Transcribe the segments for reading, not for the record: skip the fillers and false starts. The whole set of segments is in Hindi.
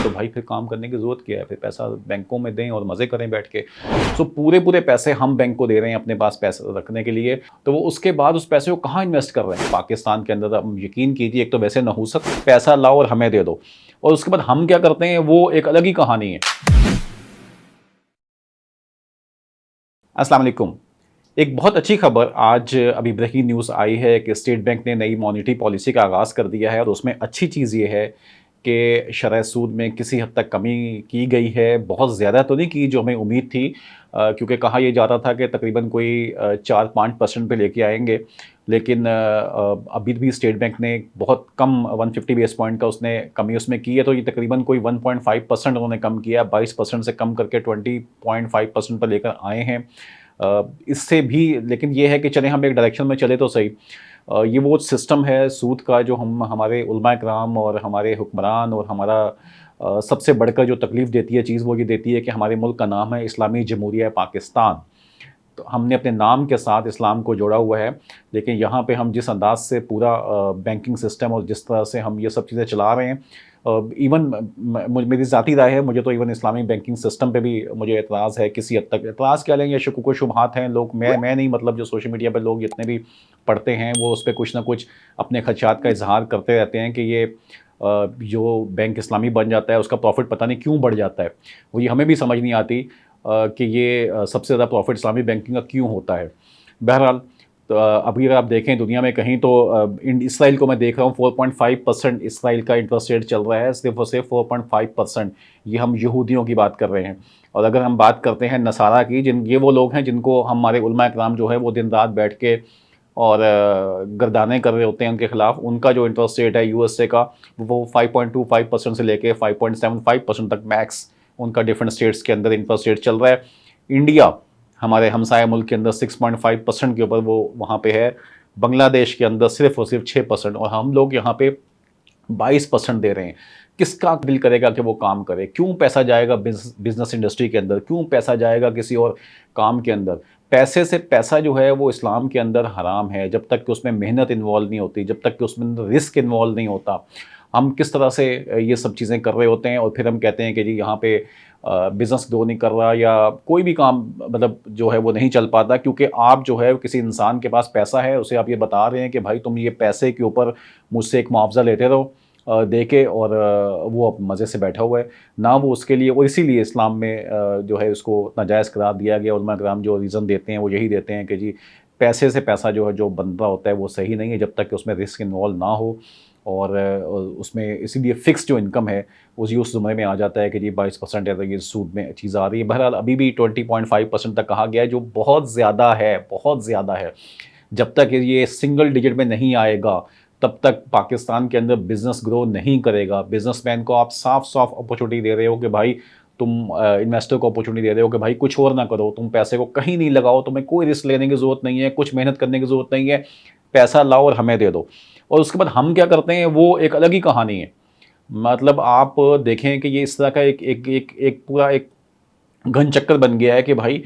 तो भाई फिर काम करने की ज़रूरत क्या है, फिर पैसा बैंकों में दें और मज़े करें बैठ के। सो पूरे पैसे हम बैंक को दे रहे हैं अपने पास पैसा रखने के लिए, तो वो उसके बाद उस पैसे को कहाँ इन्वेस्ट कर रहे हैं? पाकिस्तान के अंदर आप यकीन कीजिए, एक तो वैसे नहूसत पैसा लाओ और हमें दे दो, और उसके बाद हम क्या करते हैं वो एक अलग ही कहानी है। अस्सलाम वालेकुम। एक बहुत अच्छी खबर आज अभी ब्रेकिंग न्यूज़ आई है कि स्टेट बैंक ने नई मॉनेटरी पॉलिसी का आगाज़ कर दिया है, और उसमें अच्छी चीज़ ये है कि शरह सूद में किसी हद तक कमी की गई है। बहुत ज़्यादा तो नहीं की जो हमें उम्मीद थी, क्योंकि कहा यह जा रहा था कि तकरीबन कोई 4-5% पे लेके आएंगे, लेकिन अभी भी स्टेट बैंक ने बहुत कम 150 बेस पॉइंट का उसने कमी उसमें की है, तो ये तकरीबन कोई 1.5% उन्होंने कम किया, 22% से कम करके 20.5% पर लेकर आए हैं। इससे भी लेकिन ये है कि चलें हम एक डायरेक्शन में चले तो सही। ये वो सिस्टम है सूद का जो हम हमारे उलमा कराम और हमारे हुक्मरान और हमारा सबसे बढ़कर जो तकलीफ़ देती है चीज़ वो ये देती है कि हमारे मुल्क का नाम है इस्लामी जमहूरिया पाकिस्तान। तो हमने अपने नाम के साथ इस्लाम को जोड़ा हुआ है, लेकिन यहाँ पे हम जिस अंदाज़ से पूरा बैंकिंग सिस्टम और जिस तरह से हम ये सब चीज़ें चला रहे हैं, इवन मेरी ज़ाती राय है, मुझे तो इवन इस्लामी बैंकिंग सिस्टम पे भी मुझे एतराज़ है। किसी हद तक एतराज़ क्या लेंगे, शुकूक व शुबहात हैं लोग, मैं नहीं, मतलब जो सोशल मीडिया पे लोग जितने भी पढ़ते हैं वो उस पे कुछ ना कुछ अपने खदशात का इज़हार करते रहते हैं कि ये जो बैंक इस्लामी बन जाता है उसका प्रॉफ़िट पता नहीं क्यों बढ़ जाता है। वो ये हमें भी समझ नहीं आती कि ये सबसे ज़्यादा प्रॉफ़िट इस्लामी बैंकिंग का क्यों होता है। बहरहाल, तो अभी अगर आप देखें दुनिया में कहीं तो इसराइल को मैं देख रहा हूँ 4.5% इसराइल का इंटरेस्ट रेट चल रहा है, सिर्फ और सिर्फ 4.5%। ये हम यहूदियों की बात कर रहे हैं। और अगर हम बात करते हैं नसारा की, जिन ये वो लोग हैं जिनको हमारे उलमा इकराम जो है वो दिन रात बैठ के और गर्दाने कर रहे होते हैं उनके खिलाफ, उनका जो इंटरेस्ट रेट है यूएसए का वो 5.25% से लेके 5.75% तक मैक्स उनका डिफरेंट स्टेट्स के अंदर इंटरेस्ट रेट चल रहा है। इंडिया हमारे हमसाया मुल्क के अंदर 6.5% के ऊपर वो वहाँ पे है। बांग्लादेश के अंदर सिर्फ और सिर्फ 6%, और हम लोग यहाँ पे 22% दे रहे हैं। किसका दिल करेगा कि वो काम करे? क्यों पैसा जाएगा बिजनेस इंडस्ट्री के अंदर? क्यों पैसा जाएगा किसी और काम के अंदर? पैसे से पैसा जो है वो इस्लाम के अंदर हराम है, जब तक कि उसमें मेहनत इन्वॉल्व नहीं होती, जब तक कि उसमें रिस्क इन्वॉल्व नहीं होता। हम किस तरह से ये सब चीज़ें कर रहे होते हैं, और फिर हम कहते हैं कि जी यहाँ पे बिज़नेस ग्रो नहीं कर रहा, या कोई भी काम मतलब जो है वो नहीं चल पाता, क्योंकि आप जो है किसी इंसान के पास पैसा है, उसे आप ये बता रहे हैं कि भाई तुम ये पैसे के ऊपर मुझसे एक मुआवजा लेते रहो दे के, और वो अब मज़े से बैठा हुआ है ना, वो उसके लिए, और इसीलिए इस्लाम में जो है उसको नाजायज़ करार दिया गया। उलमा कराम जो रीज़न देते हैं वो यही देते हैं कि जी पैसे से पैसा जो है जो बन रहा होता है वो सही नहीं है, जब तक कि उसमें रिस्क इन्वॉल्व ना हो। और उसमें इसीलिए फ़िक्स जो इनकम है उस ज़ुमरे में आ जाता है कि जी 22% है, तो ये सूद में चीज़ आ रही है। बहरहाल अभी भी 20.5% तक कहा गया है, जो बहुत ज़्यादा है, बहुत ज़्यादा है। जब तक ये सिंगल डिजिट में नहीं आएगा तब तक पाकिस्तान के अंदर बिज़नेस ग्रो नहीं करेगा। बिज़नेसमैन को आप साफ-साफ अपॉर्चुनिटी दे रहे हो कि भाई तुम इन्वेस्टर को अपॉर्चुनिटी दे रहे हो कि भाई कुछ और ना करो, तुम पैसे को कहीं नहीं लगाओ, तुम्हें कोई रिस्क लेने की ज़रूरत नहीं है, कुछ मेहनत करने की ज़रूरत नहीं है, पैसा लाओ और हमें दे दो। और उसके बाद हम क्या करते हैं वो एक अलग ही कहानी है। मतलब आप देखें कि ये इस तरह का एक एक एक एक पूरा एक घन चक्कर बन गया है कि भाई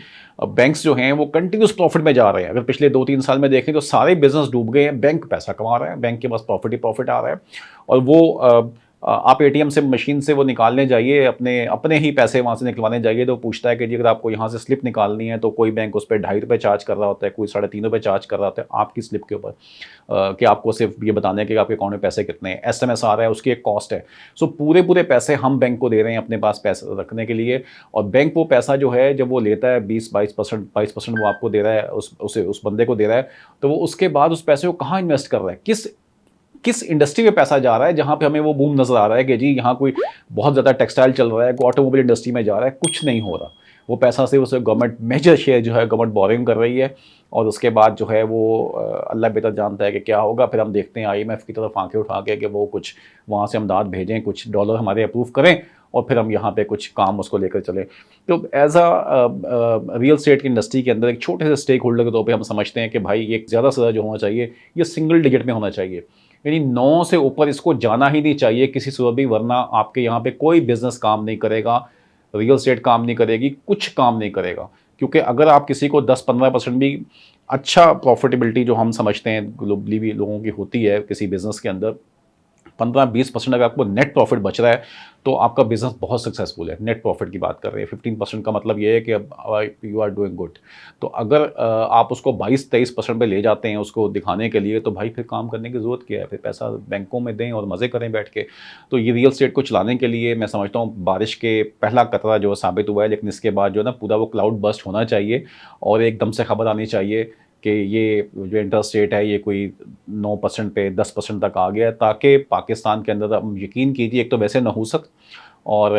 बैंक्स जो हैं वो कंटिन्यूस प्रॉफिट में जा रहे हैं। अगर पिछले 2-3 साल में देखें तो सारे बिजनेस डूब गए हैं, बैंक पैसा कमा रहा है, बैंक के पास प्रॉफिट ही प्रॉफिट आ रहा है। और वो आप एटीएम से मशीन से वो निकालने जाइए, अपने अपने ही पैसे वहाँ से निकलवाने जाइए, तो पूछता है कि जी अगर आपको यहाँ से स्लिप निकालनी है तो कोई बैंक उस पर ₹2.5 चार्ज कर रहा होता है, कोई ₹3.5 चार्ज कर रहा होता है आपकी स्लिप के ऊपर, कि आपको सिर्फ ये बताने कि आपके अकाउंट में पैसे कितने हैं। एसएमएस आ रहा है, उसकी एक कॉस्ट है। सो पूरे पैसे हम बैंक को दे रहे हैं अपने पास पैसे रखने के लिए, और बैंक वो पैसा जो है जब वो लेता है 22% वो आपको दे रहा है, उस बंदे को दे रहा है, तो वो उसके बाद उस पैसे को कहाँ इन्वेस्ट कर रहा है, किस किस इंडस्ट्री में पैसा जा रहा है, जहाँ पे हमें वो बूम नज़र आ रहा है कि जी यहाँ कोई बहुत ज़्यादा टेक्सटाइल चल रहा है, कोई ऑटोमोबाइल इंडस्ट्री में जा रहा है, कुछ नहीं हो रहा। वो पैसा सिर्फ उसे गवर्नमेंट मेजर शेयर जो है गवर्नमेंट बोरिंग कर रही है, और उसके बाद जो है वो अल्लाह बेहतर जानता है कि क्या होगा। फिर हम देखते हैं आईएमएफ की तरफ आंखें उठा के कि वो कुछ वहाँ से इमदाद भेजें, कुछ डॉलर हमारे अप्रूव करें, और फिर हम यहाँ पे कुछ काम उसको लेकर चलें। तो एज रियल स्टेट की इंडस्ट्री के अंदर एक छोटे से स्टेक होल्डर के तौर पे हम समझते हैं कि भाई ये ज़्यादा से ज़्यादा जो होना चाहिए ये सिंगल डिजिट में होना चाहिए, यानी 9 से ऊपर इसको जाना ही नहीं चाहिए किसी सूरत भी, वरना आपके यहाँ पे कोई बिजनेस काम नहीं करेगा, रियल एस्टेट काम नहीं करेगी, कुछ काम नहीं करेगा। क्योंकि अगर आप किसी को 10-15% भी अच्छा प्रॉफिटेबिलिटी जो हम समझते हैं ग्लोबली भी लोगों की होती है किसी बिजनेस के अंदर, 15-20% अगर आपको नेट प्रॉफिट बच रहा है तो आपका बिजनेस बहुत सक्सेसफुल है। नेट प्रॉफिट की बात कर रहे हैं, 15% का मतलब ये है कि अब यू आर डूइंग गुड। तो अगर आप उसको 22-23% पे ले जाते हैं उसको दिखाने के लिए, तो भाई फिर काम करने की ज़रूरत क्या है? फिर पैसा बैंकों में दें और मज़े करें बैठ के। तो ये रियल एस्टेट को चलाने के लिए मैं समझता हूँ बारिश के पहला कतरा जो साबित हुआ है, लेकिन इसके बाद जो है ना पूरा वो क्लाउड बर्स्ट होना चाहिए और एकदम से खबर आनी चाहिए कि ये जो इंटरेस्ट रेट है ये कोई 9% पे 10% तक आ गया है, ताकि पाकिस्तान के अंदर अब यकीन कीजिए एक तो वैसे नहूसक और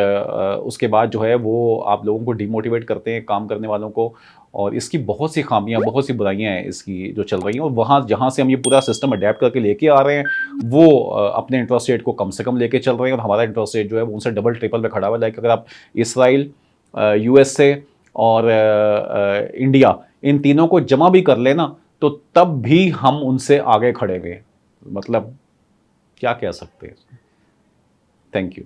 उसके बाद जो है वो आप लोगों को डिमोटिवेट करते हैं काम करने वालों को, और इसकी बहुत सी खामियां बहुत सी बुराइयां हैं इसकी जो चल रही हैं, और वहाँ जहाँ से हम ये पूरा सिस्टम अडेप्ट करके लेके आ रहे हैं वो अपने इंटरेस्ट रेट को कम से कम लेके चल रहे हैं और हमारा इंटरेस्ट रेट जो है वो उनसे डबल ट्रिपल पे खड़ा हुआ है। लाइक अगर आप इसराइल, यूएसए और इंडिया, इन तीनों को जमा भी कर लेना तो तब भी हम उनसे आगे खड़े हुए हैं। मतलब क्या कह सकते हैं। Thank you.